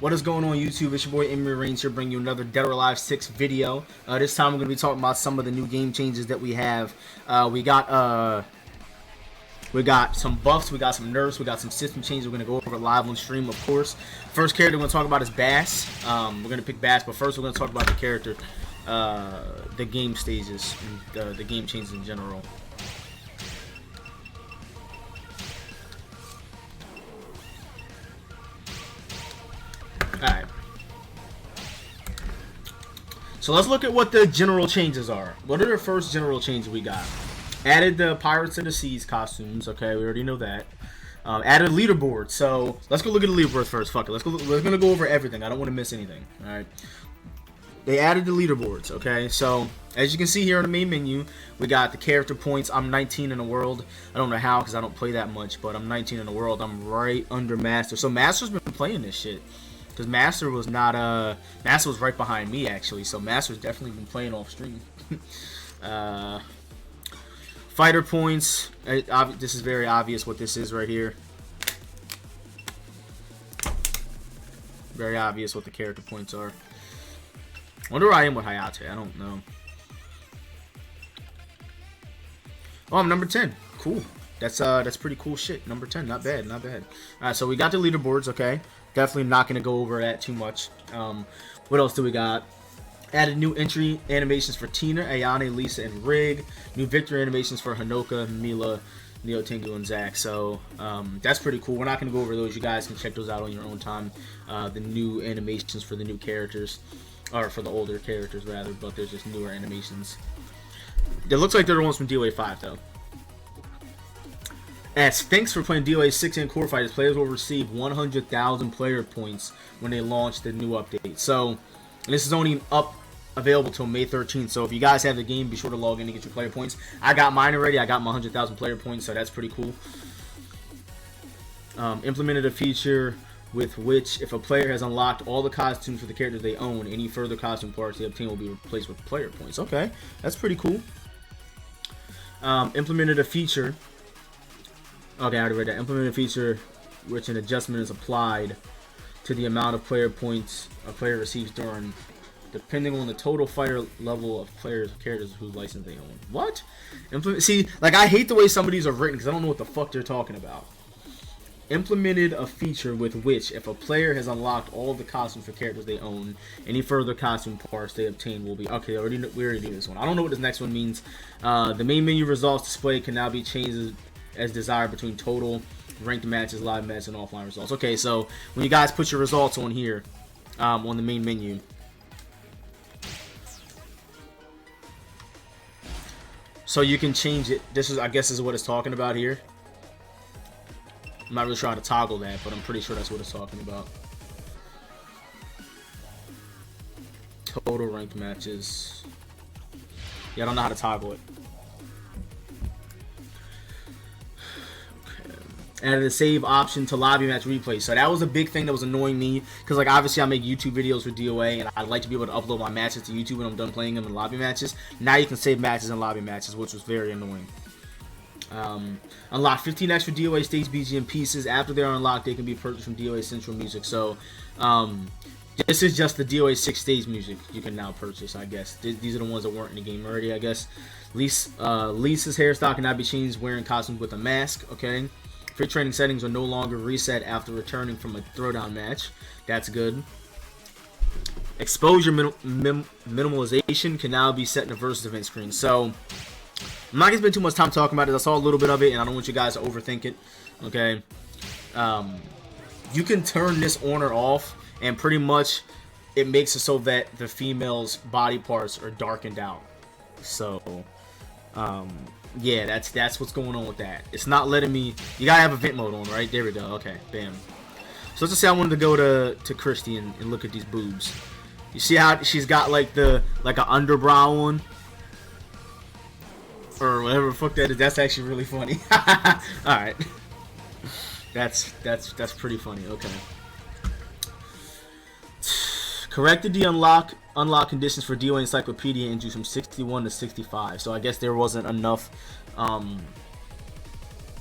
What is going on, YouTube? It's your boy Emery Reigns here, bringing you another Dead or Alive 6 video. This time we're going to be talking about some of the new game changes that we have. We got some buffs, we got some nerfs, we got some system changes. We're going to go over it live on stream, of course. First character we're going to talk about is Bass. We're going to pick Bass, but first we're going to talk about the character, the game stages, and the game changes in general. Alright. So let's look at what the general changes are. What are the first general changes we got? Added the Pirates of the Seas costumes. Okay, we already know that. Added leaderboard. So let's go look at the leaderboard first. Fuck it. We're gonna go over everything. I don't want to miss anything. Alright. They added the leaderboards. Okay, so as you can see here on the main menu, we got the character points. I'm 19 in the world. I don't know how because I don't play that much, but I'm 19 in the world. I'm right under Master. So Master's been playing this shit. Because Master was not, Master was right behind me, actually. So Master's definitely been playing off stream. Fighter points. This is very obvious what this is right here. Very obvious what the character points are. I wonder where I am with Hayate. I don't know. Oh, I'm number 10. Cool. That's pretty cool shit. Number 10. Not bad. Not bad. Alright, so we got the leaderboards, okay. Definitely not going to go over that too much. What else do we got? Added new entry animations for Tina, Ayane, Lisa, and Rig. New victory animations for Honoka, Milla, Neo, Tengu, and Zach. So that's pretty cool. We're not going to go over those. You guys can check those out on your own time. The new animations for the new characters. Or for the older characters, rather. But there's just newer animations. It looks like they're the ones from DOA5, though. As thanks for playing DOA6 and Core Fighters, players will receive 100,000 player points when they launch the new update. So, this is only available till May 13th. So, if you guys have the game, be sure to log in to get your player points. I got mine already. I got my 100,000 player points, so that's pretty cool. Implemented a feature with which, if a player has unlocked all the costumes for the characters they own, any further costume parts they obtain will be replaced with player points. Okay, that's pretty cool. Implemented a feature. Okay, I already read that. Implement a feature which an adjustment is applied to the amount of player points a player receives depending on the total fighter level of players or characters whose license they own. What? See, like, I hate the way some of these are written because I don't know what the fuck they're talking about. Implemented a feature with which, if a player has unlocked all of the costumes for characters they own, any further costume parts they obtain will be... Okay, we already knew this one. I don't know what this next one means. The main menu results display can now be changed as desired between total, ranked matches, live matches, and offline results. Okay, so when you guys put your results on here, on the main menu, so you can change it. This is, I guess, is what it's talking about here. I'm not really sure how to toggle that, but I'm pretty sure that's what it's talking about. Total ranked matches. Yeah, I don't know how to toggle it. Added a save option to lobby match replay. So that was a big thing that was annoying me because, like, obviously I make YouTube videos for DOA and I'd like to be able to upload my matches to YouTube when I'm done playing them in lobby matches. Now you can save matches in lobby matches, which was very annoying. Unlock 15 extra DOA stage BGM pieces. After they are unlocked, they can be purchased from DOA Central Music. So this is just the DOA6 stage music you can now purchase, I guess. These are the ones that weren't in the game already, I guess. Lisa's hairstyle cannot be changed wearing costumes with a mask, okay? Free training settings are no longer reset after returning from a throwdown match. That's good. Exposure minimalization can now be set in the versus event screen. So, I'm not going to spend too much time talking about it. I saw a little bit of it, and I don't want you guys to overthink it. Okay? You can turn this on or off, and pretty much it makes it so that the female's body parts are darkened out. So, yeah, that's what's going on with that. It's not letting me... You gotta have event mode on, right? There we go. Okay, bam. So let's just say I wanted to go to Christy and look at these boobs. You see how she's got like an underbrow one? Or whatever the fuck that is. That's actually really funny. Alright. That's pretty funny. Okay. Corrected the unlock conditions for DOA Encyclopedia and from 61 to 65. So I guess there wasn't enough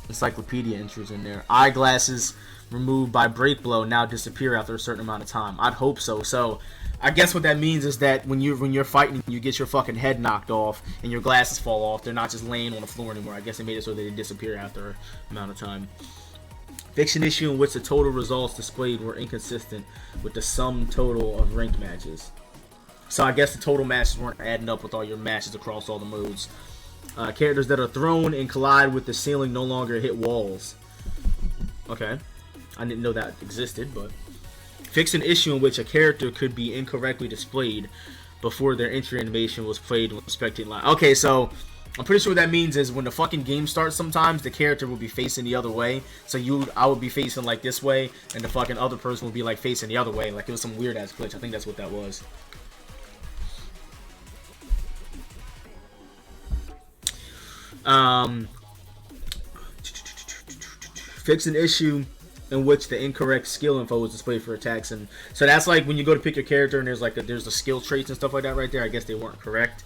encyclopedia entries in there. Eyeglasses removed by break blow now disappear after a certain amount of time. I'd hope so. So I guess what that means is that when you're fighting, you get your fucking head knocked off and your glasses fall off. They're not just laying on the floor anymore. I guess they made it so they disappear after an amount of time. Fix an issue in which the total results displayed were inconsistent with the sum total of ranked matches. So I guess the total matches weren't adding up with all your matches across all the modes. Characters that are thrown and collide with the ceiling no longer hit walls. Okay. I didn't know that existed, but... Fix an issue in which a character could be incorrectly displayed before their entry animation was played when spectating live. Okay, so... I'm pretty sure what that means is when the fucking game starts sometimes, the character will be facing the other way. So I would be facing like this way, and the fucking other person will be like facing the other way. Like it was some weird ass glitch. I think that's what that was. Fix an issue in which the incorrect skill info was displayed for attacks, and so that's like when you go to pick your character and there's like there's the skill traits and stuff like that right there. I guess they weren't correct.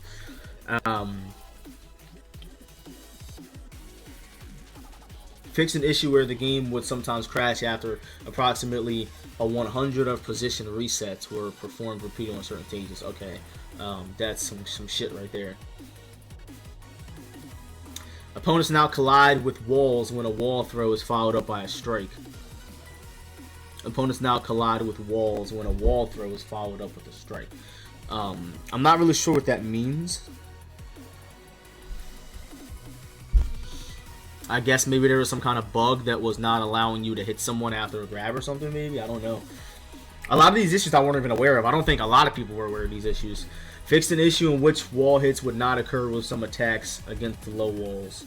Fix an issue where the game would sometimes crash after approximately a 100 of position resets were performed repeatedly on certain stages. Okay, that's some shit right there. Opponents now collide with walls when a wall throw is followed up by a strike. Opponents now collide with walls when a wall throw is followed up with a strike. I'm not really sure what that means. I guess maybe there was some kind of bug that was not allowing you to hit someone after a grab or something, maybe? I don't know. A lot of these issues I weren't even aware of. I don't think a lot of people were aware of these issues. Fixed an issue in which wall hits would not occur with some attacks against the low walls.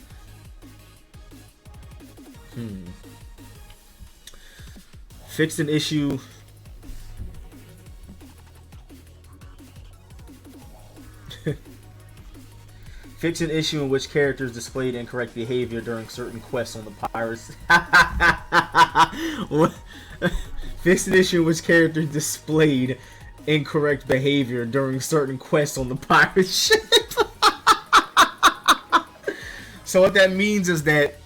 Fixed an issue... Fix an issue in which characters displayed incorrect behavior during certain quests on the pirates. Fix an issue in which characters displayed incorrect behavior during certain quests on the pirate ship. So what that means is that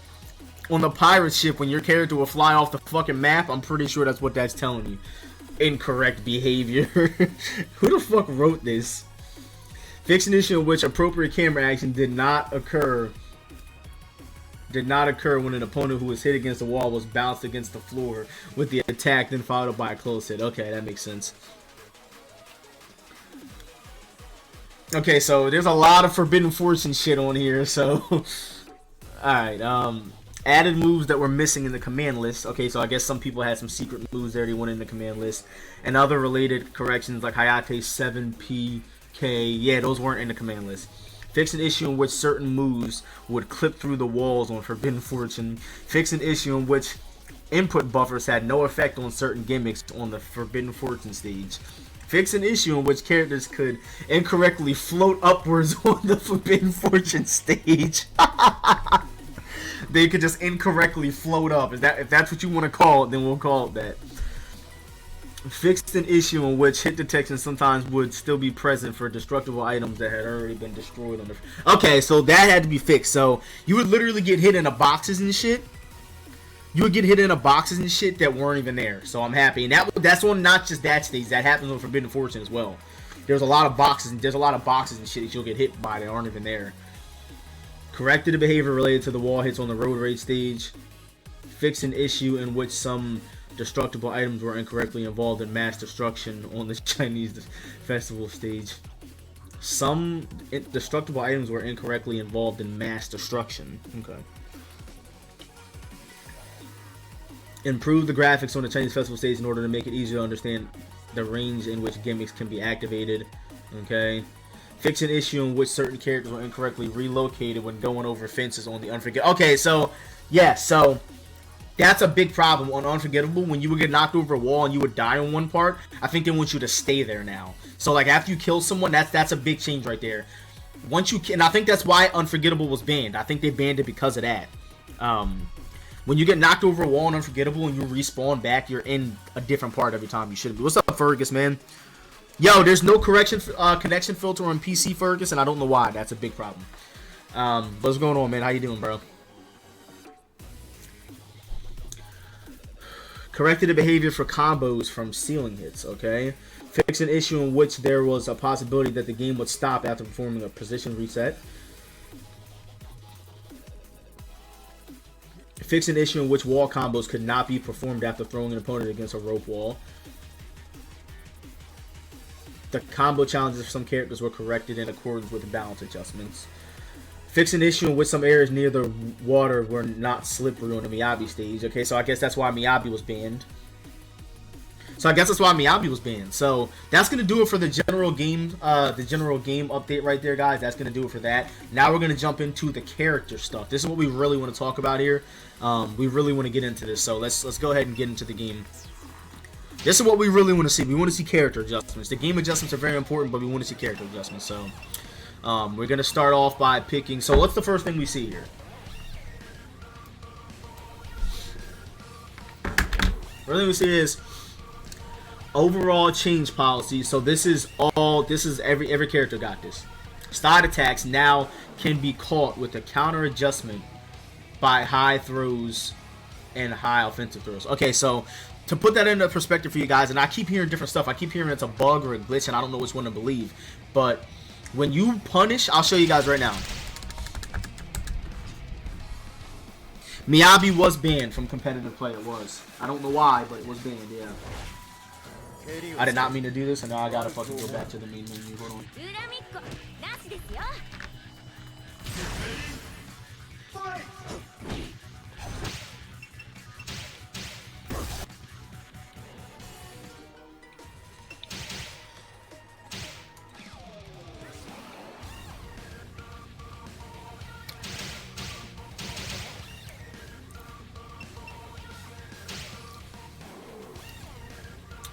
on the pirate ship, when your character will fly off the fucking map, I'm pretty sure that's what that's telling you. Incorrect behavior. Who the fuck wrote this? Fix an issue in which appropriate camera action did not occur when an opponent who was hit against the wall was bounced against the floor with the attack, then followed up by a close hit. Okay, that makes sense. Okay, so there's a lot of Forbidden Fortune shit on here, so... Alright, added moves that were missing in the command list. Okay, so I guess some people had some secret moves there they wanted in the command list. And other related corrections like Hayate 7P... Okay, yeah, those weren't in the command list. Fix an issue in which certain moves would clip through the walls on Forbidden Fortune. Fix an issue in which input buffers had no effect on certain gimmicks on the Forbidden Fortune stage. Fix an issue in which characters could incorrectly float upwards on the Forbidden Fortune stage. They could just incorrectly float up. If that's what you want to call it, then we'll call it that. Fixed an issue in which hit detection sometimes would still be present for destructible items that had already been destroyed on the... Okay, so that had to be fixed. So you would literally get hit in the boxes and shit. You would get hit in the boxes and shit that weren't even there. So I'm happy. And that's on not just that stage. That happens on Forbidden Fortune as well. There's a lot of boxes and shit that you'll get hit by that aren't even there. Corrected the behavior related to the wall hits on the road rage stage. Fixed an issue in which some destructible items were incorrectly involved in mass destruction on the Chinese festival stage. Some destructible items were incorrectly involved in mass destruction. Okay. Improve the graphics on the Chinese festival stage in order to make it easier to understand the range in which gimmicks can be activated. Okay. Fix an issue in which certain characters were incorrectly relocated when going over fences on the Unforgettable. Okay, so yeah, so that's a big problem on Unforgettable. When you would get knocked over a wall and you would die on one part, I think they want you to stay there now. So like after you kill someone, that's a big change right there. Once you and I think that's why Unforgettable was banned. I think they banned it because of that. When you get knocked over a wall on Unforgettable and you respawn back, you're in a different part every time you should be. What's up, Fergus, man? Yo, there's no connection filter on PC, Fergus, and I don't know why. That's a big problem. What's going on, man? How you doing, bro? Corrected the behavior for combos from ceiling hits, okay? Fixed an issue in which there was a possibility that the game would stop after performing a position reset. Fixed an issue in which wall combos could not be performed after throwing an opponent against a rope wall. The combo challenges for some characters were corrected in accordance with the balance adjustments. Fixed an issue in which some areas near the water were not slippery on the Miyabi stage. Okay, so I guess that's why Miyabi was banned. So that's gonna do it for the general game update right there, guys. That's gonna do it for that. Now we're gonna jump into the character stuff. This is what we really want to talk about here. We really want to get into this. So let's go ahead and get into the game. This is what we really want to see. We want to see character adjustments. The game adjustments are very important, but we want to see character adjustments. So we're gonna start off by picking. So what's the first thing we see here? First thing we see is overall change policy. So this is every character got this. Side attacks now can be caught with a counter adjustment by high throws and high offensive throws. Okay, so to put that into perspective for you guys, and I keep hearing different stuff. I keep hearing it's a bug or a glitch, and I don't know which one to believe. But when you punish, I'll show you guys right now. Miyabi was banned from competitive play. It was. I don't know why, but it was banned. Yeah. I did not mean to do this, and now I gotta fucking go back to the main menu. Hold on.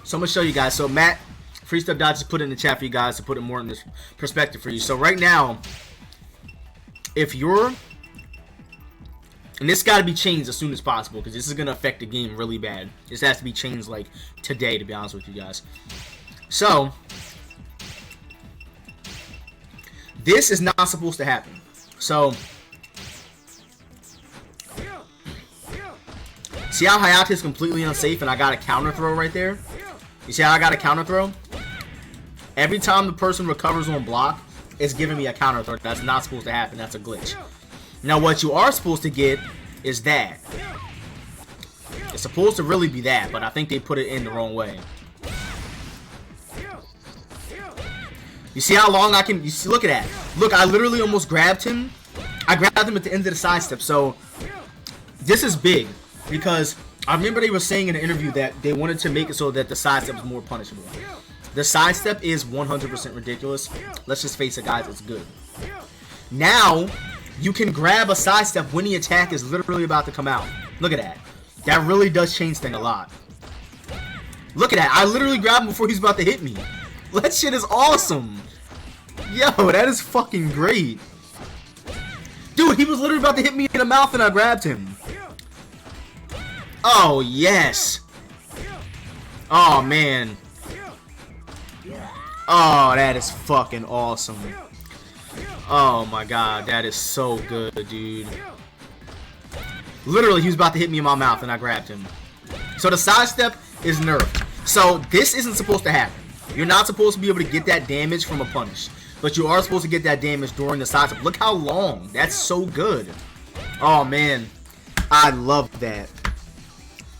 So I'm going to show you guys. So Matt, Freestep Dodge just put it in the chat for you guys to put it more in this perspective for you. So right now, if you're... And this got to be changed as soon as possible because this is going to affect the game really bad. This has to be changed like today, to be honest with you guys. So, this is not supposed to happen. So, see how Hayate is completely unsafe and I got a counter throw right there? You see how I got a counter throw? Every time the person recovers on block, it's giving me a counter throw. That's not supposed to happen. That's a glitch. Now, what you are supposed to get is that. It's supposed to really be that, but I think they put it in the wrong way. You see how long I can... You see, look at that. Look, I literally almost grabbed him. I grabbed him at the end of the sidestep. So, this is big because... I remember they were saying in an interview that they wanted to make it so that the sidestep is more punishable. The sidestep is 100% ridiculous. Let's just face it, guys, it's good. Now, you can grab a sidestep when the attack is literally about to come out. Look at that. That really does change things a lot. Look at that. I literally grabbed him before he's about to hit me. That shit is awesome. Yo, that is fucking great. Dude, he was literally about to hit me in the mouth and I grabbed him. Oh, yes. Oh, man. Oh, that is fucking awesome. Oh, my God. That is so good, dude. Literally, he was about to hit me in my mouth, and I grabbed him. So, the sidestep is nerfed. So, this isn't supposed to happen. You're not supposed to be able to get that damage from a punish. But you are supposed to get that damage during the sidestep. Look how long. That's so good. Oh, man. I love that.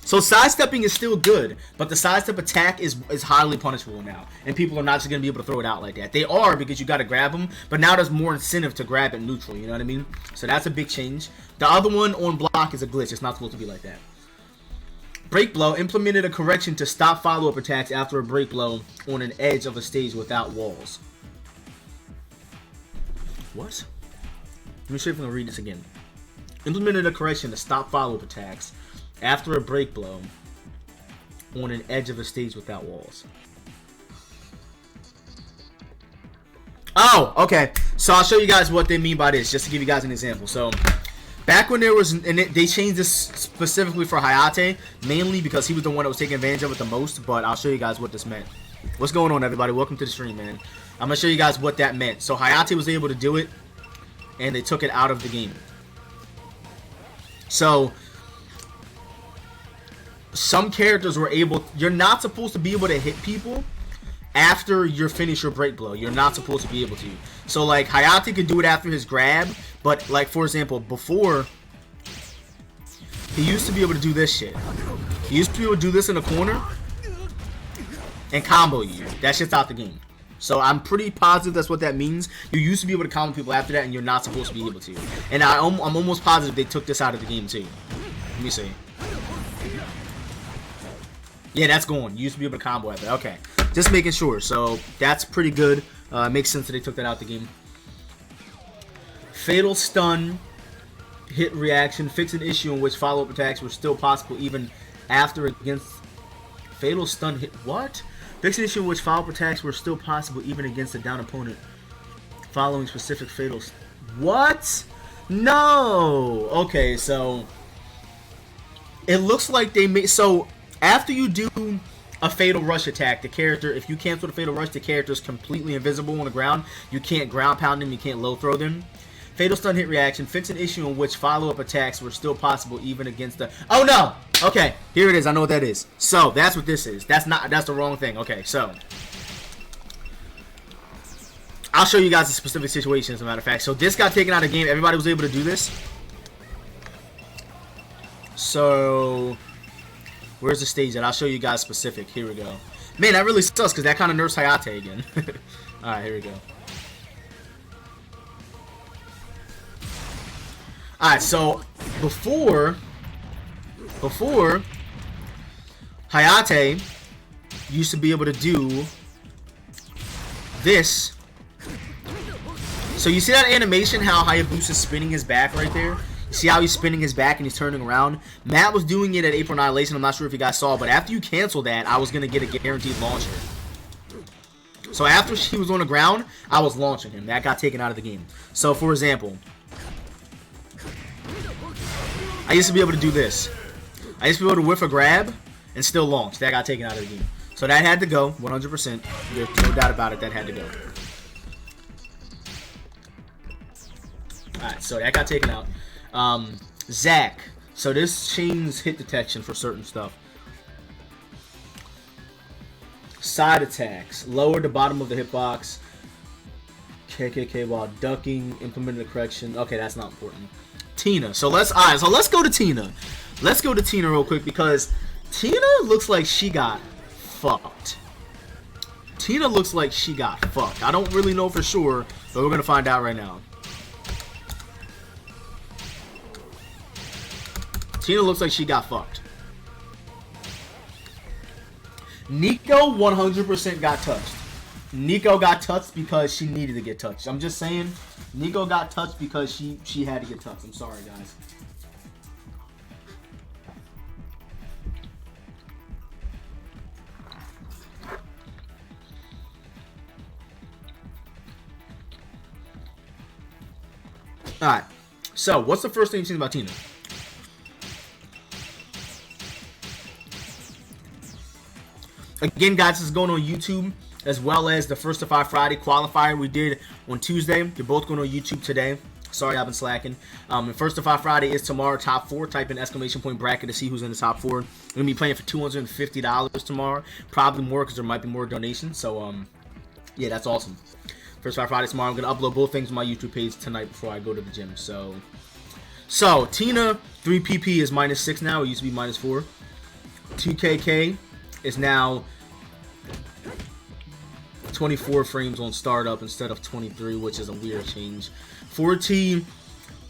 So sidestepping is still good, but the sidestep attack is highly punishable now, and people are not just going to be able to throw it out like that. They are because you got to grab them, but now there's more incentive to grab it neutral, you know what I mean? So that's a big change. The other one on block is a glitch. It's not supposed to be like that. Break blow implemented a correction to stop follow-up attacks after a break blow on an edge of a stage without walls. What? Let me see if I can read this again. Implemented a correction to stop follow-up attacks after a break blow on an edge of a stage without walls. Oh, okay. So I'll show you guys what they mean by this, just to give you guys an example. So, back when there was, and they changed this specifically for Hayate, mainly because he was the one that was taking advantage of it the most, but I'll show you guys what this meant. What's going on, everybody? Welcome to the stream, man. I'm going to show you guys what that meant. So Hayate was able to do it, and they took it out of the game. So, some characters were able. You're not supposed to be able to hit people after you finish your break blow. You're not supposed to be able to. So like Hayate could do it after his grab, but like for example, before he used to be able to do this shit. He used to be able to do this in the corner and combo you. That shit's out the game. So I'm pretty positive that's what that means. You used to be able to combo people after that, and you're not supposed to be able to. And I'm almost positive they took this out of the game too. Let me see. Yeah, that's gone. You used to be able to combo after that. Okay. Just making sure. So that's pretty good. Makes sense that they took that out the game. Fatal stun, hit reaction, fix an issue in which follow-up attacks were still possible even after against fatal stun hit. What? Fix an issue in which follow-up attacks were still possible even against a down opponent following specific fatal. What? No. Okay, so it looks like they made so after you do a fatal rush attack, the character, if you cancel the fatal rush, the character is completely invisible on the ground. You can't ground pound them, you can't low throw them. Fatal stun hit reaction, fix an issue in which follow-up attacks were still possible even against the... Oh no! Okay, here it is, I know what that is. So, that's what this is. That's the wrong thing. Okay, so I'll show you guys a specific situation, as a matter of fact. So, this got taken out of the game. Everybody was able to do this. So where's the stage at? I'll show you guys specific. Here we go. Man, that really sucks because that kind of nerfs Hayate again. Alright, here we go. Alright, so before Hayate used to be able to do this. So you see that animation, how Hayabusa's spinning his back right there? See how he's spinning his back and he's turning around? Matt was doing it at April Annihilation. I'm not sure if you guys saw, but after you cancel that, I was going to get a guaranteed launcher. So after he was on the ground, I was launching him. That got taken out of the game. So for example, I used to be able to do this. I used to be able to whiff a grab and still launch. That got taken out of the game. So that had to go, 100%. There's no doubt about it, that had to go. Alright, so that got taken out. Zack. So this changes hit detection for certain stuff. Side attacks. Lower the bottom of the hitbox. KKK while ducking. Implemented a correction. Okay, that's not important. Tina. So let's go to Tina. Let's go to Tina real quick because Tina looks like she got fucked. Tina looks like she got fucked. I don't really know for sure, but we're gonna find out right now. Tina looks like she got fucked. Nico 100% got touched. Nico got touched because she needed to get touched. I'm just saying, Nico got touched because she had to get touched. I'm sorry, guys. Alright, so what's the first thing you've seen about Tina? Again, guys, this is going on YouTube, as well as the First to 5 Friday qualifier we did on Tuesday. They're both going on YouTube today. Sorry, I've been slacking. The First to 5 Friday is tomorrow, top 4. Type in exclamation point bracket to see who's in the top 4. We're going to be playing for $250 tomorrow. Probably more because there might be more donations. So, yeah, that's awesome. First 5 Friday tomorrow. I'm going to upload both things on my YouTube page tonight before I go to the gym. So Tina, 3 PP is -6 now. It used to be -4. 2KK is now 24 frames on startup instead of 23, which is a weird change. 4T,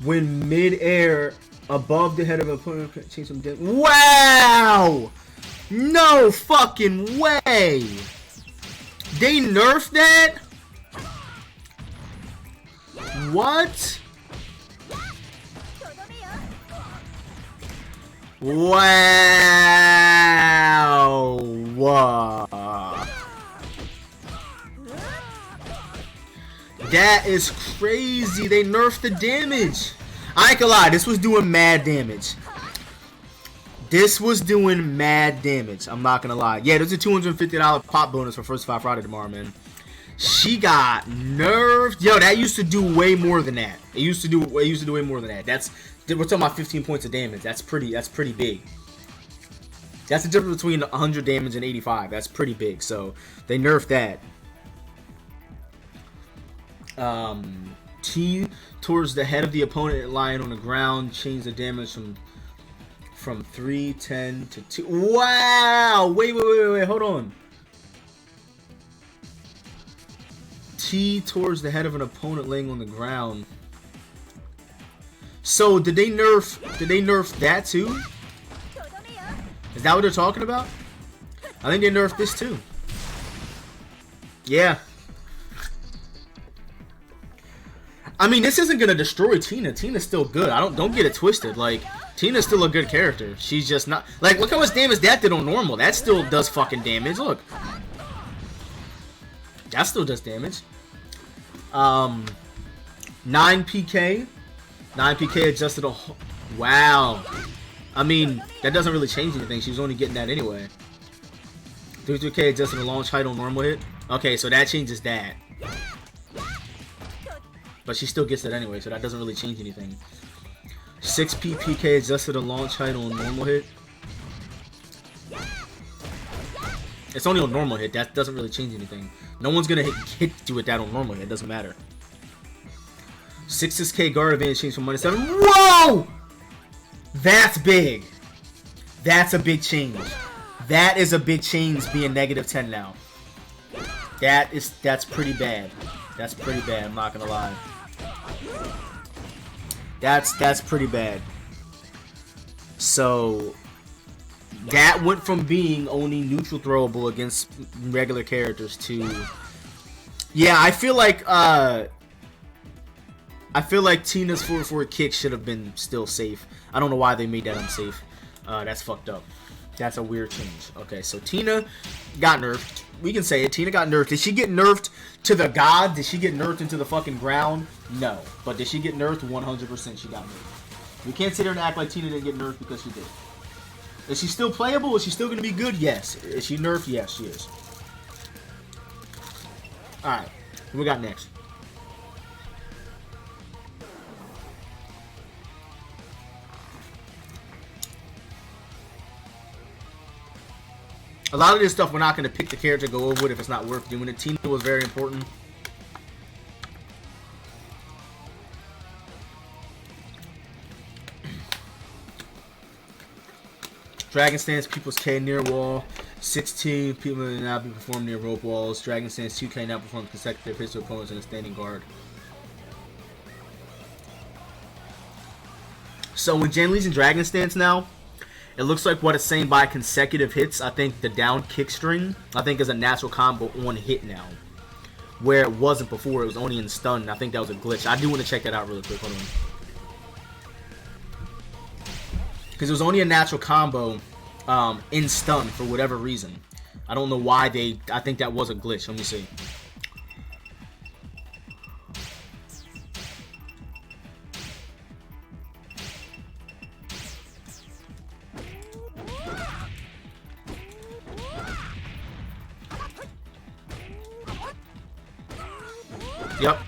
when mid-air above the head of an opponent, change some dip. Wow! No fucking way! They nerfed that? What? Wow! That is crazy. They nerfed the damage. I ain't gonna lie, this was doing mad damage. This was doing mad damage. I'm not gonna lie. Yeah, there's a $250 pop bonus for First 5 Friday tomorrow, man. She got nerfed. Yo, that used to do way more than that. It used to do way more than that. We're talking about 15 points of damage. That's pretty big. That's the difference between 100 damage and 85. That's pretty big. So they nerfed that. T towards the head of the opponent lying on the ground. Change the damage from 310 to 2. Wow! Wait, hold on. T towards the head of an opponent laying on the ground. So did they nerf that too? Is that what they're talking about? I think they nerfed this too. Yeah. I mean, this isn't gonna destroy Tina. Tina's still good. Don't get it twisted. Like, Tina's still a good character. She's just not like, look how much damage that did on normal. That still does fucking damage. Look. That still does damage. 9 PK. 9 PK adjusted a... Wow. I mean, that doesn't really change anything. She was only getting that anyway. 32k adjusted a launch height on normal hit. Okay, so that changes that. But she still gets it anyway, so that doesn't really change anything. 6 PK adjusted a launch height on normal hit. It's only on normal hit. That doesn't really change anything. No one's gonna hit you with that on normal hit. It doesn't matter. 6k guard advantage change from -7. Whoa! That's big. That's a big change. That is a big change being -10 now. That's pretty bad. That's pretty bad, I'm not gonna lie. That's pretty bad. So that went from being only neutral throwable against regular characters to... Yeah, I feel like Tina's 4-4 kick should have been still safe. I don't know why they made that unsafe. That's fucked up. That's a weird change. Okay, so Tina got nerfed. We can say it. Tina got nerfed. Did she get nerfed to the god? Did she get nerfed into the fucking ground? No. But did she get nerfed? 100% she got nerfed. We can't sit here and act like Tina didn't get nerfed because she did. Is she still playable? Is she still going to be good? Yes. Is she nerfed? Yes, she is. Alright. What we got next? A lot of this stuff we're not going to pick the character to go over it if it's not worth doing it. Tina was very important. Dragon Stance, People's K near wall. 16, people may now be performed near rope walls. Dragon Stance 2K now performs consecutive hits to opponents in a standing guard. So when Jan Lee's in Dragon Stance now, it looks like what it's saying by consecutive hits. I think the down kick string, I think, is a natural combo on hit now. Where it wasn't before, it was only in stun. I think that was a glitch. I do want to check that out really quick. Hold on. Because it was only a natural combo in stun for whatever reason. I don't know why they... I think that was a glitch. Let me see. Yep.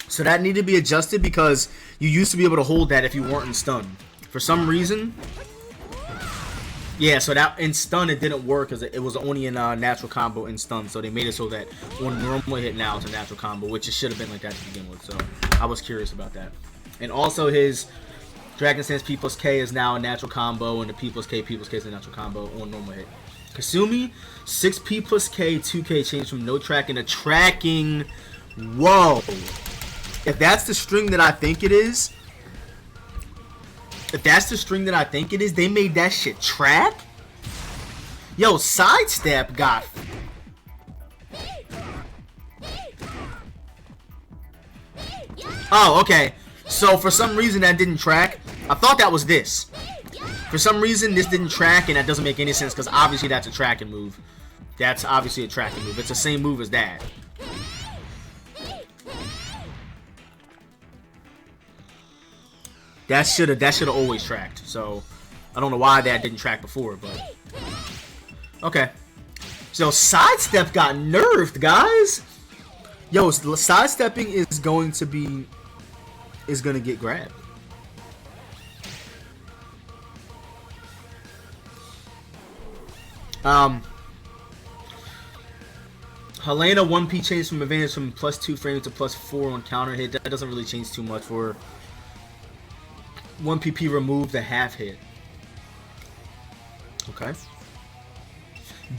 So that needed to be adjusted because you used to be able to hold that if you weren't in stun. For some reason, yeah, so that in stun it didn't work because it was only in natural combo in stun. So they made it so that on normal hit now it's a natural combo, which it should have been like that to begin with. So I was curious about that. And also his Dragon Stance P plus K is now a natural combo, and the P plus K is a natural combo on normal hit. Kasumi, 6P plus K, 2K change from no tracking to tracking. Whoa. If that's the string that I think it is, they made that shit track? Yo, Sidestep got... Oh, okay. So for some reason that didn't track. I thought that was this. For some reason this didn't track, and that doesn't make any sense because obviously that's a tracking move. That's obviously a tracking move. It's the same move as that. That should have always tracked. So I don't know why that didn't track before, but okay. So Sidestep got nerfed, guys. Yo, sidestepping is going to get grabbed. Helena 1P change from advantage from +2 frames to +4 on counter hit. That doesn't really change too much for her. 1PP remove the half hit. Okay.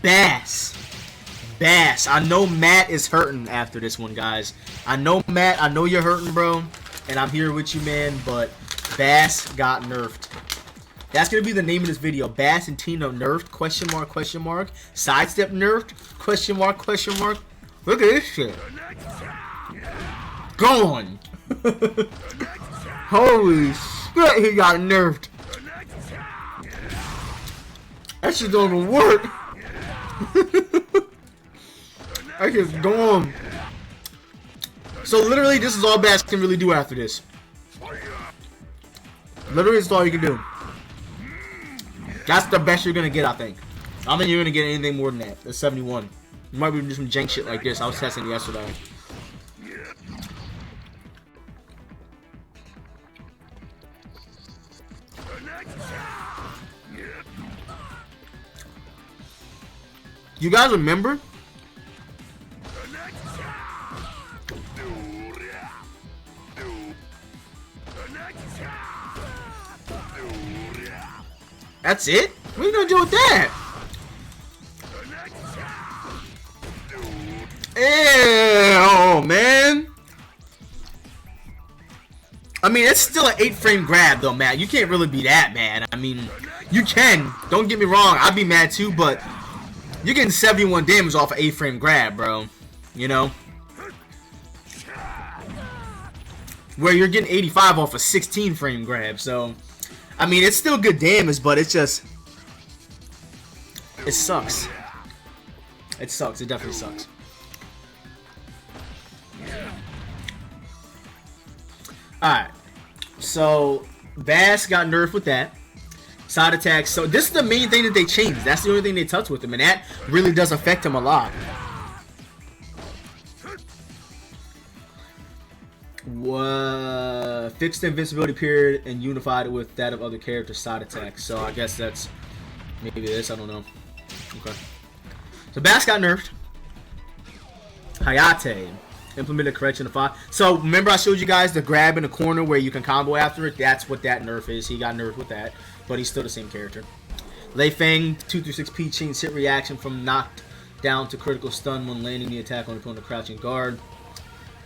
Bass. I know Matt is hurting after this one, guys. I know, Matt. I know you're hurting, bro. And I'm here with you, man. But Bass got nerfed. That's going to be the name of this video. Bass and Tina nerfed, question mark, question mark. Sidestep nerfed, question mark, question mark. Look at this shit. Gone. Holy shit, he got nerfed. That shit don't even work. That shit's gone. So literally, this is all Bass can really do after this. Literally, this is all you can do. That's the best you're gonna get, I think. I don't think you're gonna get anything more than that. That's 71. You might be doing some jank shit like this. I was testing it yesterday. You guys remember? That's it? What are you gonna do with that? Ew, man. I mean, it's still an 8-frame grab, though, Matt. You can't really be that mad. I mean, you can. Don't get me wrong. I'd be mad, too, but you're getting 71 damage off an 8-frame grab, bro. You know? Where you're getting 85 off a 16-frame grab, so... I mean, it's still good damage, but it's just... It sucks. It sucks. It definitely sucks. Alright. So, Bass got nerfed with that. Side attacks. So, this is the main thing that they changed. That's the only thing they touched with him, and that really does affect him a lot. Fixed the invincibility period and unified it with that of other characters' side attacks. So I guess that's maybe this. I don't know. Okay. So Bass got nerfed. Hayate implemented correction to 5. So remember I showed you guys the grab in the corner where you can combo after it? That's what that nerf is. He got nerfed with that, but he's still the same character. Lei Feng 2-6P change hit reaction from knocked down to critical stun when landing the attack on the opponent crouching guard.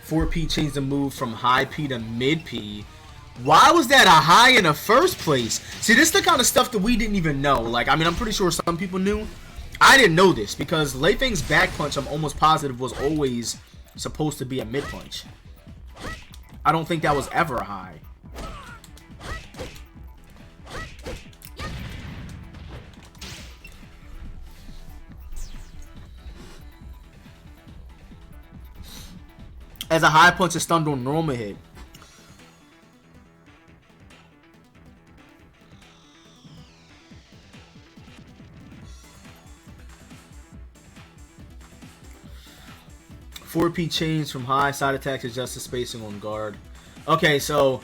4P changed the move from high P to mid P. Why was that a high in the first place? See, this is the kind of stuff that we didn't even know. Like, I mean, I'm pretty sure some people knew. I didn't know this because Lei Feng's back punch, I'm almost positive, was always supposed to be a mid punch. I don't think that was ever a high. As a high punch is stunned on normal hit. "4P change from high side attacks adjust the spacing on guard." Okay, so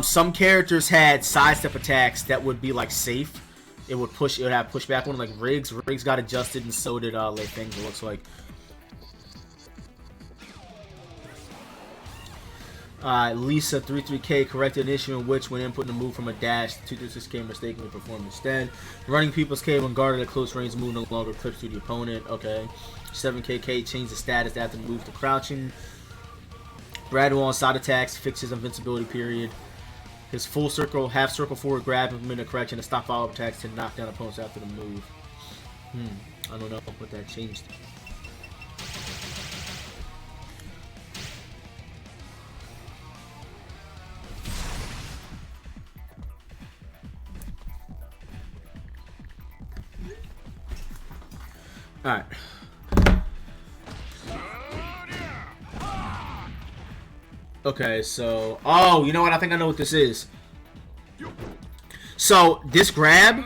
some characters had sidestep attacks that would be like safe. It would have pushback on, like Riggs. Riggs got adjusted, and so did Lei Feng, it looks like. Lisa 33K corrected an issue in which, when inputting a move from a dash, 236K mistakenly performed instead. Running people's K when guarded at close range move no longer clips to the opponent. Okay. 7KK changed the status after the move to crouching. Bradwell on side attacks fixes invincibility period. His full circle, half circle forward grab implemented a correction to stop follow-up attacks to knock down opponents after the move. I don't know what that changed. Alright. Okay, so... Oh, you know what? I think I know what this is. So, this grab,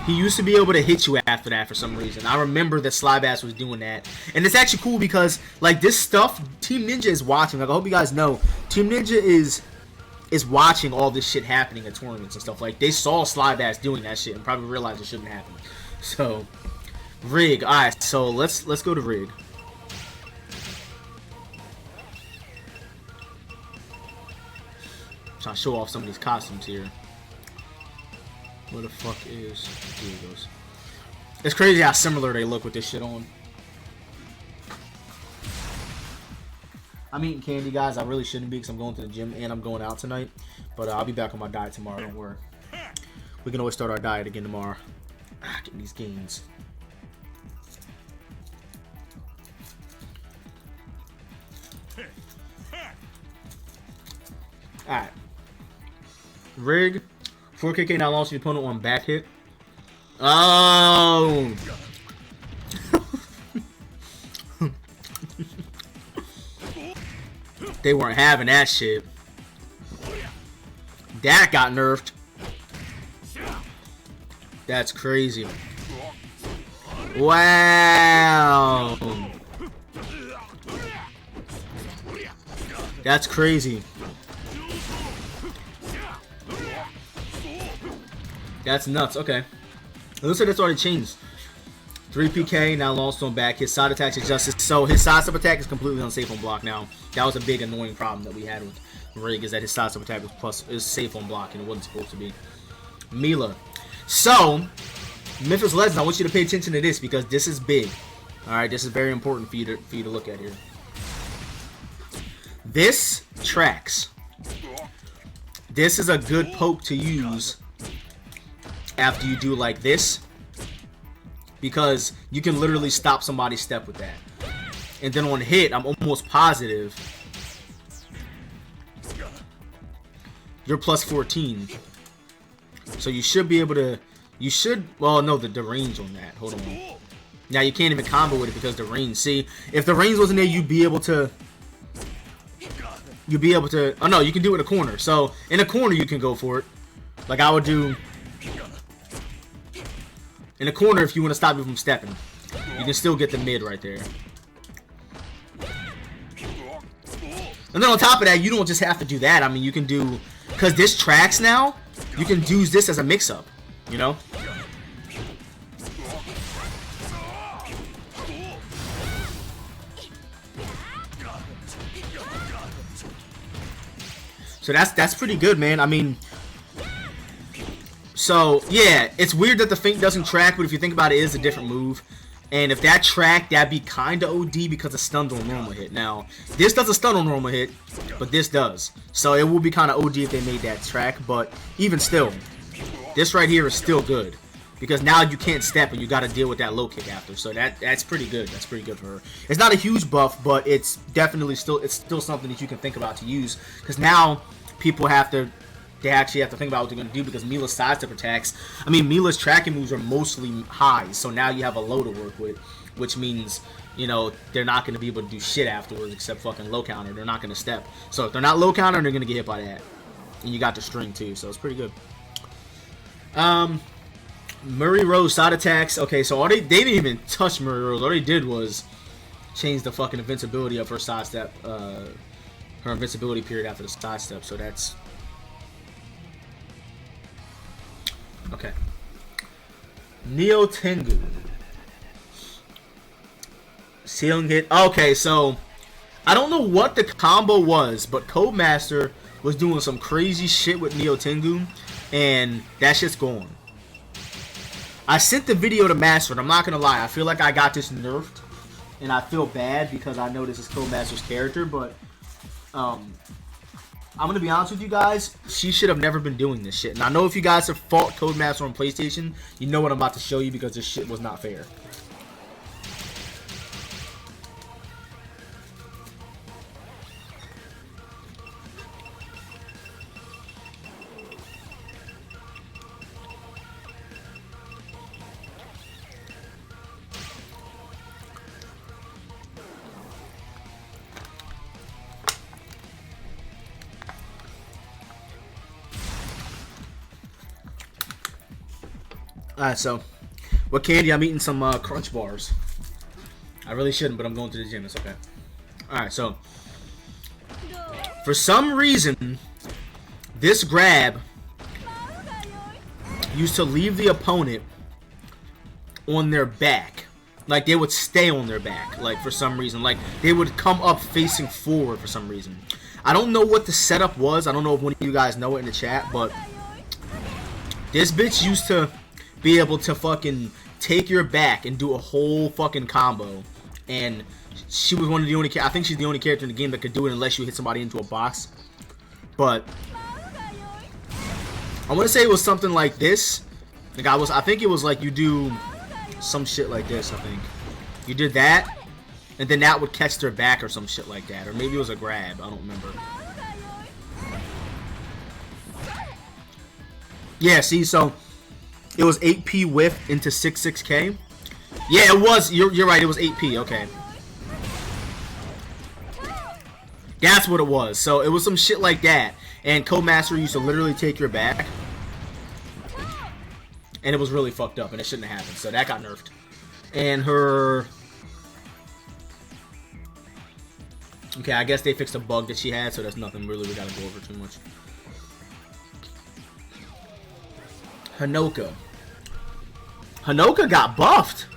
he used to be able to hit you after that for some reason. I remember that Slybass was doing that. And it's actually cool because, like, this stuff, Team Ninja is watching. Like, I hope you guys know, Team Ninja is watching all this shit happening at tournaments and stuff. Like, they saw Slybass doing that shit and probably realized it shouldn't happen. So, Rig. Alright, so let's go to Rig. Trying to show off some of these costumes here. Where the fuck is... Here it goes. It's crazy how similar they look with this shit on. I'm eating candy, guys. I really shouldn't be because I'm going to the gym and I'm going out tonight. But I'll be back on my diet tomorrow. Don't worry. We can always start our diet again tomorrow. Getting these gains. Alright. Rig. 4KK now launch the opponent on back hit. Oh! They weren't having that shit. That got nerfed. That's crazy. Wow. That's crazy. That's nuts. Okay. It looks like that's already changed. 3PK now lost on back. His side attack adjusted. So his sidestep attack is completely unsafe on block now. That was a big annoying problem that we had with Rig, is that his sidestep attack is safe on block and it wasn't supposed to be. Milla. So, Memphis Legends, I want you to pay attention to this because this is big. Alright, this is very important for you to look at here. This tracks. This is a good poke to use after you do like this, because you can literally stop somebody's step with that. And then on hit, I'm almost positive you're plus 14. So you should be able to, well, no, the range on that. Hold on. Now you can't even combo with it because the range. See, if the range wasn't there, you'd be able to, oh no, you can do it in a corner. So in a corner, you can go for it. Like I would do in a corner if you want to stop me from stepping. You can still get the mid right there. And then on top of that, you don't just have to do that. I mean, you can do, because this tracks now, you can use this as a mix-up, you know? So that's pretty good, man. I mean, so yeah, it's weird that the feint doesn't track, but if you think about it, it is a different move. And if that tracked, that'd be kind of OD because it stuns on normal hit. Now, this doesn't stun on normal hit, but this does. So it will be kind of OD if they made that track, but even still, this right here is still good. Because now you can't step and you got to deal with that low kick after. So that's pretty good. That's pretty good for her. It's not a huge buff, but it's definitely still something that you can think about to use. Because now people they actually have to think about what they're going to do, because Milla's sidestep attacks, I mean, Milla's tracking moves are mostly high, so now you have a low to work with, which means, you know, they're not going to be able to do shit afterwards except fucking low counter. They're not going to step. So if they're not low counter, they're going to get hit by that. And you got the string too, so it's pretty good. Murray Rose side attacks. Okay, so they didn't even touch Murray Rose. All they did was change the fucking invincibility of her sidestep, her invincibility period after the sidestep, so that's... Okay. Neo Tengu. Ceiling hit. Okay, so I don't know what the combo was, but Codemaster was doing some crazy shit with Neo Tengu, and that shit's gone. I sent the video to Master, and I'm not gonna lie, I feel like I got this nerfed, and I feel bad because I know this is Codemaster's character, but I'm going to be honest with you guys, she should have never been doing this shit. And I know if you guys have fought Codemaster on PlayStation, you know what I'm about to show you, because this shit was not fair. Alright, so, what candy? I'm eating some Crunch Bars. I really shouldn't, but I'm going to the gym. It's okay. Alright, so, for some reason, this grab used to leave the opponent on their back. Like, they would stay on their back, like, for some reason. Like, they would come up facing forward for some reason. I don't know what the setup was. I don't know if one of you guys know it in the chat, but this bitch used to be able to fucking take your back and do a whole fucking combo. And she was one of the only, I think she's the only character in the game that could do it unless you hit somebody into a box. But I want to say it was something like this. Like, I think it was like you do some shit like this, I think. You did that, and then that would catch their back or some shit like that. Or maybe it was a grab, I don't remember. Yeah, see, so it was 8P whiff into 6K. Yeah, it was, you're right, it was 8P, okay. That's what it was. So it was some shit like that. And Codemaster used to literally take your back. And it was really fucked up, and it shouldn't have happened. So that got nerfed. And her... Okay, I guess they fixed a bug that she had, so that's nothing really we gotta go over too much. Honoka. Honoka got buffed.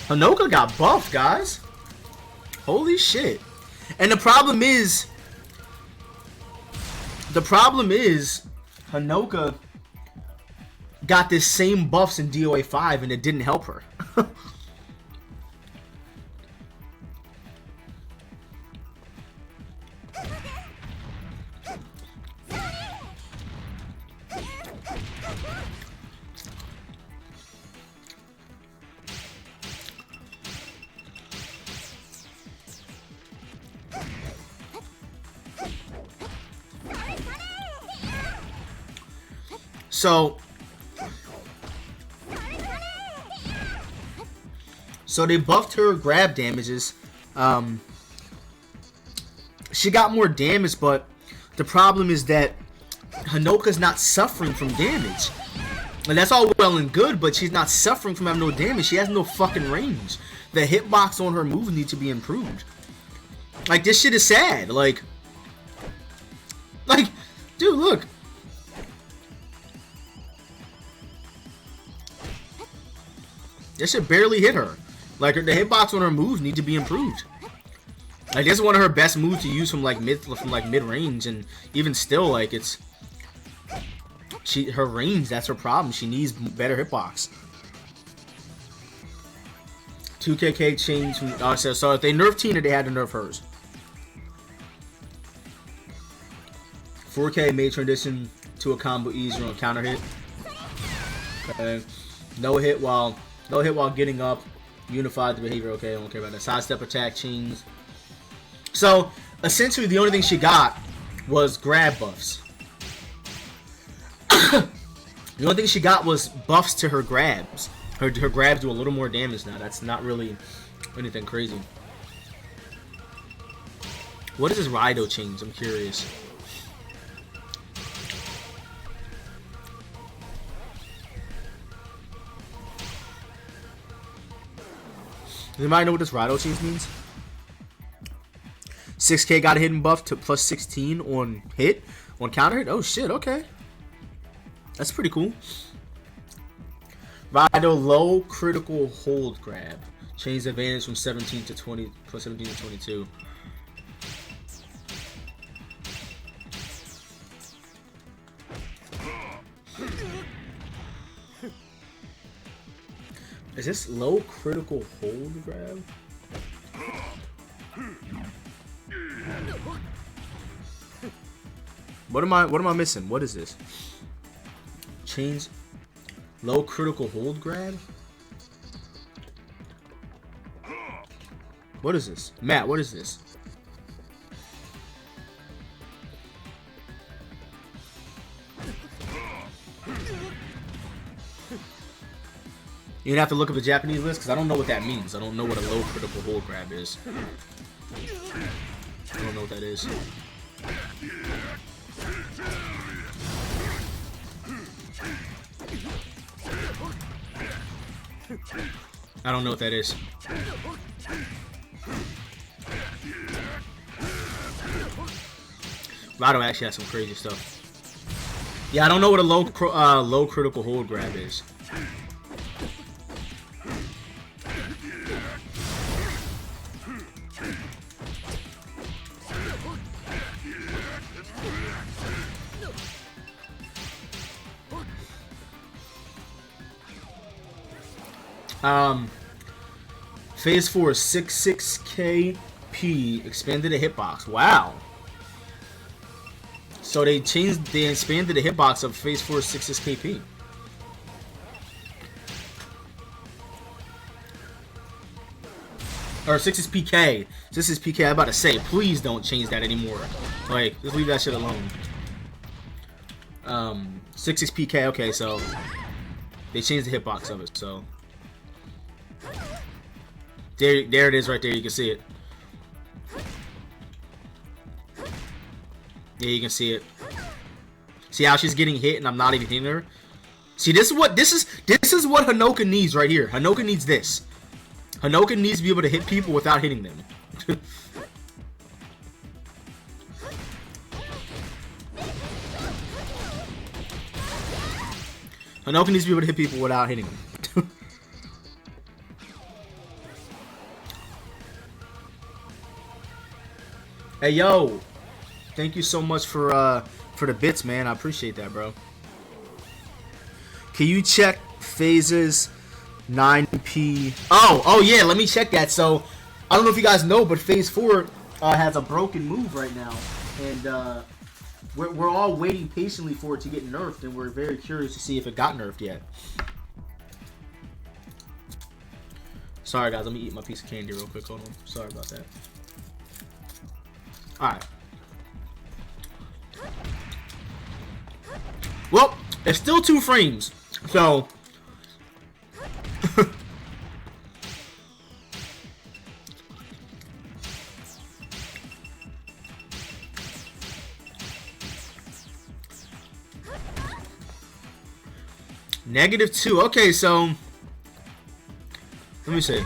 Honoka got buffed, guys. Holy shit. And the problem is... Honoka got this same buffs in DOA5 and it didn't help her. So they buffed her grab damages. She got more damage, but the problem is that Honoka's not suffering from damage. And that's all well and good, but she's not suffering from having no damage. She has no fucking range. The hitbox on her moves need to be improved. Like, this shit is sad. Like, dude, look. That shit barely hit her. Like, the hitbox on her moves need to be improved. Like, this is one of her best moves to use from mid range, and even still, like, it's her range. That's her problem. She needs better hitbox. 2KK changed from so if they nerfed Tina, they had to nerf hers. 4K made transition to a combo easier on counter hit. Okay, no hit while getting up. Unified the behavior. Okay, I don't care about that. Sidestep attack chains. So essentially, the only thing she got was grab buffs. The only thing she got was buffs to her grabs. Her grabs do a little more damage now. That's not really anything crazy. What is this Rikuto change? I'm curious. Does anybody know what this Rikuto change means? 6K got a hidden buff to plus 16 on hit, on counter hit. Oh shit, okay. That's pretty cool. Rikuto low critical hold grab. Change advantage from 17 to 20, plus 17 to 22. Is this low critical hold grab? What am I missing? What is this? Change low critical hold grab? What is this? Matt, what is this? You'd have to look up the Japanese list because I don't know what that means. I don't know what a low critical hold grab is. I don't know what that is. I don't know what that is. Rikuto actually has some crazy stuff. Yeah, I don't know what a low critical hold grab is. Phase 4 66KP expanded the hitbox. Wow. So they expanded the hitbox of Phase 4 66KP. Or 66PK. This is PK. I'm about to say, please don't change that anymore. Like, just leave that shit alone. 66PK. Okay, so they changed the hitbox of it. So there it is, right there. You can see it. Yeah, you can see it. See how she's getting hit and I'm not even hitting her? See, this is what Honoka needs right here. Honoka needs this. Honoka needs to be able to hit people without hitting them. Honoka needs to be able to hit people without hitting them. Hey, yo. Thank you so much for the bits, man. I appreciate that, bro. Can you check phases 9P? Oh yeah, let me check that. So I don't know if you guys know, but phase 4 has a broken move right now, and we're all waiting patiently for it to get nerfed, and we're very curious to see if it got nerfed yet. Sorry guys, let me eat my piece of candy real quick. Hold on. Sorry about that. Alright. Well, it's still 2 frames, so -2. Okay, so let me see.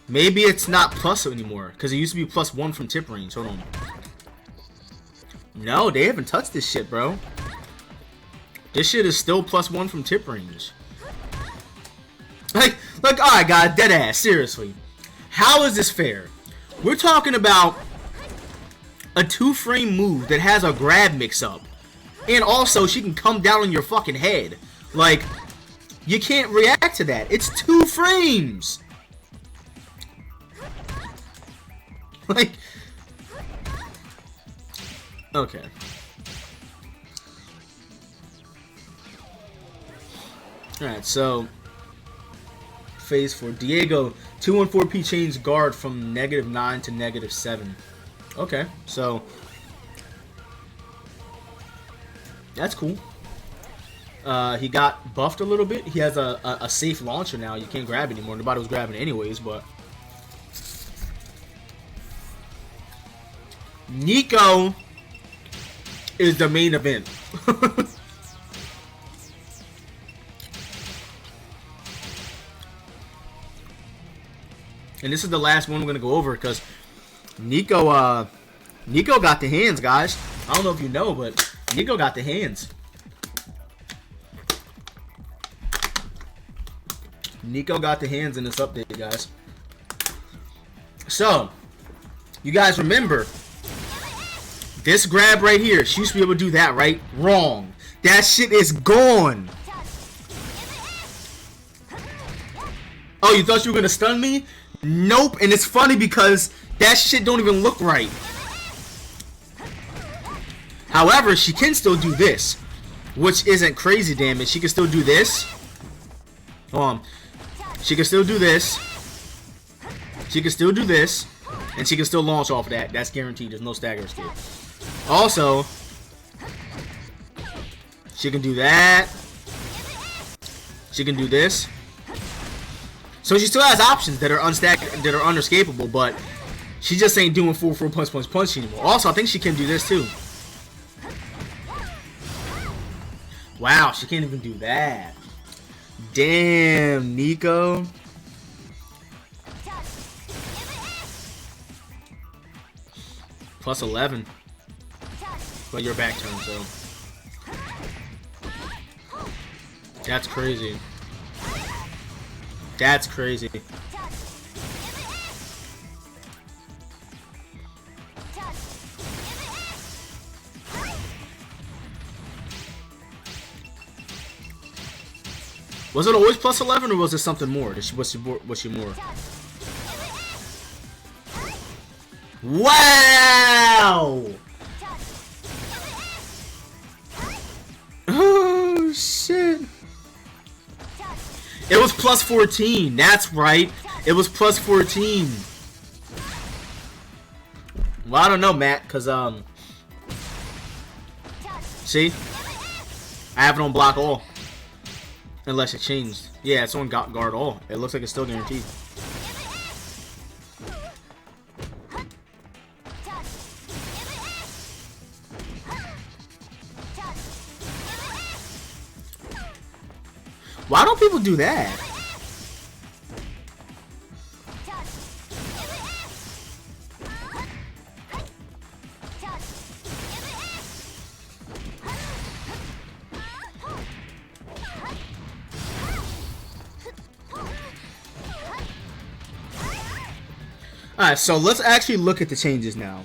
Maybe it's not plus anymore because it used to be +1 from tip range. Hold on. No, they haven't touched this shit, bro. This shit is still +1 from tip range. Like, alright, guys, dead ass. Seriously, how is this fair? We're talking about a 2-frame move that has a grab mix-up, and also she can come down on your fucking head. Like, you can't react to that. It's 2 frames. Like, okay. Alright, so phase 4. Diego, 214P change guard from -9 to -7. Okay, so that's cool. He got buffed a little bit. He has a safe launcher now. You can't grab anymore. Nobody was grabbing it anyways, but Nico is the main event. And this is the last one we're gonna go over because Nico got the hands, guys. I don't know if you know, but Nico got the hands. Nico got the hands in this update, guys. So, you guys remember this grab right here. She used to be able to do that, right? Wrong. That shit is gone. Oh, you thought you were gonna stun me? Nope. And it's funny because that shit don't even look right. However, she can still do this, which isn't crazy damage. She can still do this. She can still do this. She can still do this. And she can still launch off of that. That's guaranteed. There's no stagger escape. Also, she can do that. She can do this. So she still has options that are unescapable, but she just ain't doing full punch anymore. Also, I think she can do this too. Wow, she can't even do that. Damn, Nico. +11. But your back turn, so that's crazy. That's crazy. Was it always plus 11 or was it something more? Was she more? Wow! Oh shit! It was plus 14. That's right. It was plus 14. Well, I don't know, Matt, cause see, I have it on block all, unless it changed. Yeah, it's on guard all. It looks like it's still guaranteed. Why don't people do that? Alright, so let's actually look at the changes now.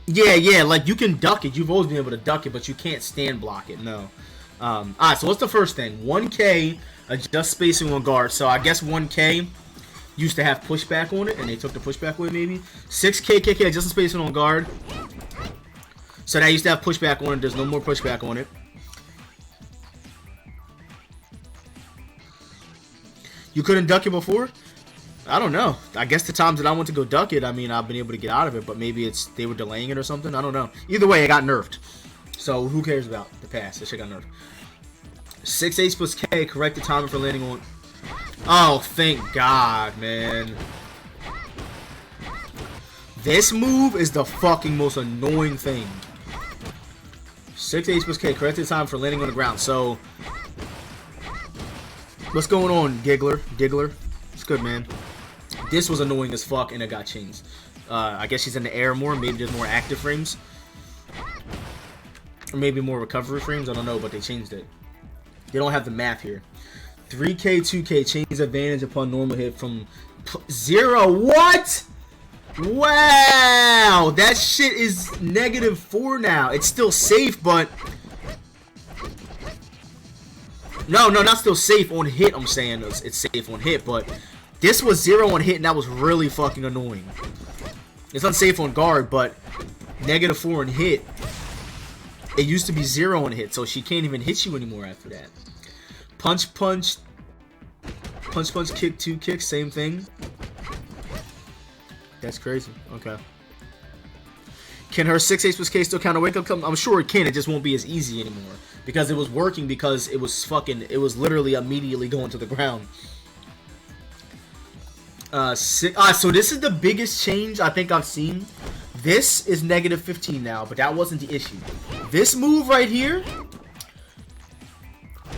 Yeah, like you can duck it. You've always been able to duck it, but you can't stand block it. No. Alright, so what's the first thing? 1K, adjust spacing on guard. So I guess 1K used to have pushback on it, and they took the pushback away maybe. 6K, KK, adjust the spacing on guard. So that used to have pushback on it. There's no more pushback on it. You couldn't duck it before? I don't know. I guess the times that I went to go duck it, I mean, I've been able to get out of it, but maybe it's they were delaying it or something. I don't know. Either way, it got nerfed. So who cares about the pass? This shit got nerfed. 6H plus K, correct the timing for landing on... Oh, thank God, man. This move is the fucking most annoying thing. 6H plus K, correct the time for landing on the ground. So... What's going on, Giggler? It's good, man. This was annoying as fuck, and it got changed. I guess she's in the air more. Maybe there's more active frames. Or maybe more recovery frames. I don't know, but they changed it. They don't have the math here. 3K, 2K, change advantage upon normal hit from 0. What? Wow! That shit is -4 now. It's still safe, but... No, not still safe on hit, I'm saying. It's safe on hit, but this was 0 on hit, and that was really fucking annoying. It's unsafe on guard, but -4 on hit. It used to be 0 on hit, so she can't even hit you anymore after that. Punch, kick, 2 kicks, same thing. That's crazy. Okay. Can her 6H plus K still count a wake up? I'm sure it can. It just won't be as easy anymore. Because it was working because it was literally immediately going to the ground. So this is the biggest change I think I've seen. This is -15 now, but that wasn't the issue. This move right here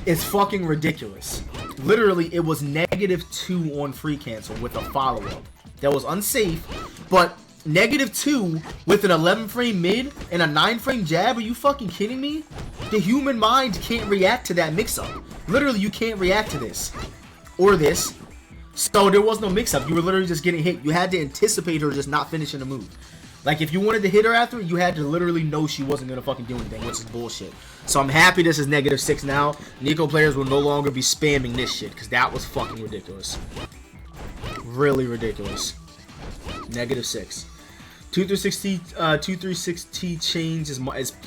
is fucking ridiculous. Literally, it was -2 on free cancel with a follow-up. That was unsafe, but -2 with an 11 frame mid and a 9 frame jab? Are you fucking kidding me? The human mind can't react to that mix-up. Literally, you can't react to this. Or this. So there was no mix-up. You were literally just getting hit. You had to anticipate her just not finishing the move. Like, if you wanted to hit her after, you had to literally know she wasn't going to fucking do anything, which is bullshit. So I'm happy this is -6 now. Nico players will no longer be spamming this shit, because that was fucking ridiculous. Really ridiculous. -6. 236T change is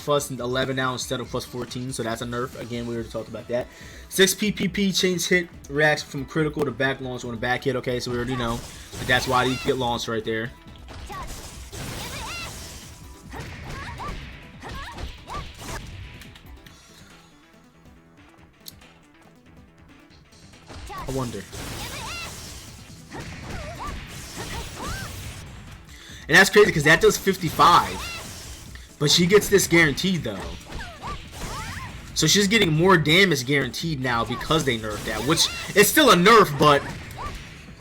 plus 11 now instead of plus 14, so that's a nerf. Again, we already talked about that. 6 PPP change hit reacts from critical to back launch on a back hit. Okay, so we already know that that's why you get launched right there. I wonder. And that's crazy because that does 55. But she gets this guaranteed though. So she's getting more damage guaranteed now because they nerfed that. Which, it's still a nerf, but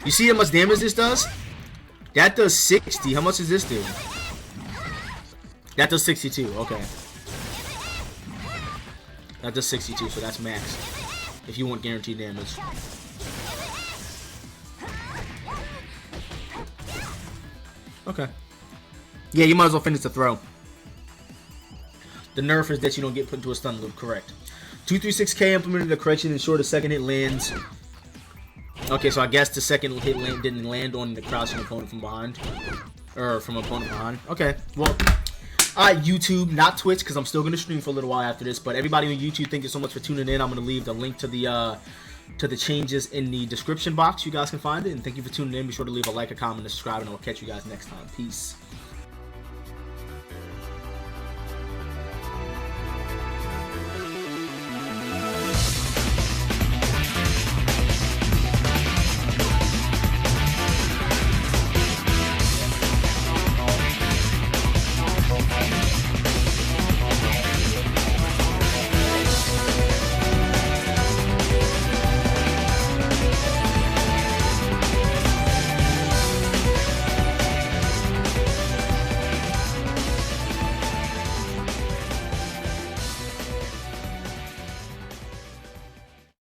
you see how much damage this does? That does 60. How much does this do? That does 62. Okay. That does 62, so that's max. If you want guaranteed damage. Okay. Yeah, you might as well finish the throw. The nerf is that you don't get put into a stun loop, correct. 236K implemented the correction to ensure the second hit lands. Okay, so I guess the second hit didn't land on the crouching opponent from behind. Or from opponent behind. Okay, well. Alright, YouTube, not Twitch, because I'm still going to stream for a little while after this. But everybody on YouTube, thank you so much for tuning in. I'm going to leave the link to the changes in the description box. You guys can find it. And thank you for tuning in. Be sure to leave a like, a comment, and subscribe. And I'll catch you guys next time. Peace.